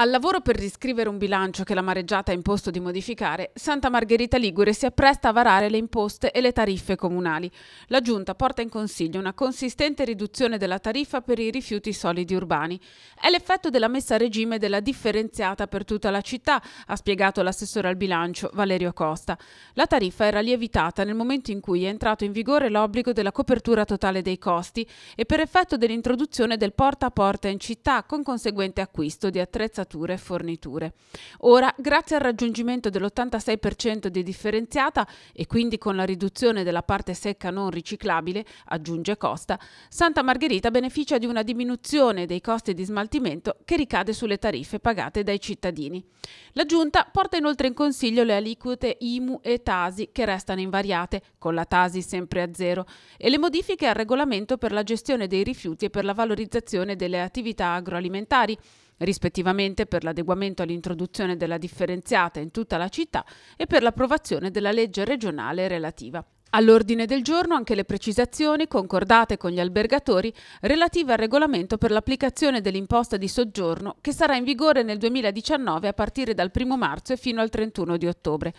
Al lavoro per riscrivere un bilancio che la mareggiata ha imposto di modificare, Santa Margherita Ligure si appresta a varare le imposte e le tariffe comunali. La Giunta porta in consiglio una consistente riduzione della tariffa per i rifiuti solidi urbani. È l'effetto della messa a regime della differenziata per tutta la città, ha spiegato l'assessore al bilancio Valerio Costa. La tariffa era lievitata nel momento in cui è entrato in vigore l'obbligo della copertura totale dei costi e per effetto dell'introduzione del porta a porta in città con conseguente acquisto di attrezzature e forniture. Ora, grazie al raggiungimento dell'86% di differenziata e quindi con la riduzione della parte secca non riciclabile, aggiunge Costa, Santa Margherita beneficia di una diminuzione dei costi di smaltimento che ricade sulle tariffe pagate dai cittadini. La Giunta porta inoltre in consiglio le aliquote IMU e TASI che restano invariate, con la TASI sempre a zero, e le modifiche al regolamento per la gestione dei rifiuti e per la valorizzazione delle attività agroalimentari, rispettivamente per l'adeguamento all'introduzione della differenziata in tutta la città e per l'approvazione della legge regionale relativa. All'ordine del giorno anche le precisazioni concordate con gli albergatori relative al regolamento per l'applicazione dell'imposta di soggiorno che sarà in vigore nel 2019 a partire dal 1 marzo e fino al 31 di ottobre.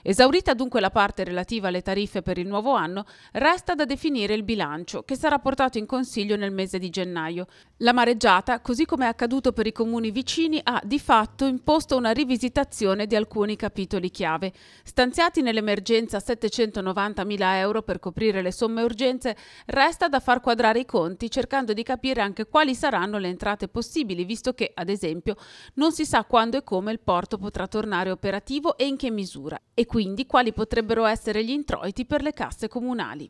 Esaurita dunque la parte relativa alle tariffe per il nuovo anno, resta da definire il bilancio, che sarà portato in consiglio nel mese di gennaio. La mareggiata, così come è accaduto per i comuni vicini, ha di fatto imposto una rivisitazione di alcuni capitoli chiave. Stanziati nell'emergenza 790.000 euro per coprire le somme urgenze, resta da far quadrare i conti cercando di capire anche quali saranno le entrate possibili, visto che, ad esempio, non si sa quando e come il porto potrà tornare operativo e in che misura, e quindi quali potrebbero essere gli introiti per le casse comunali.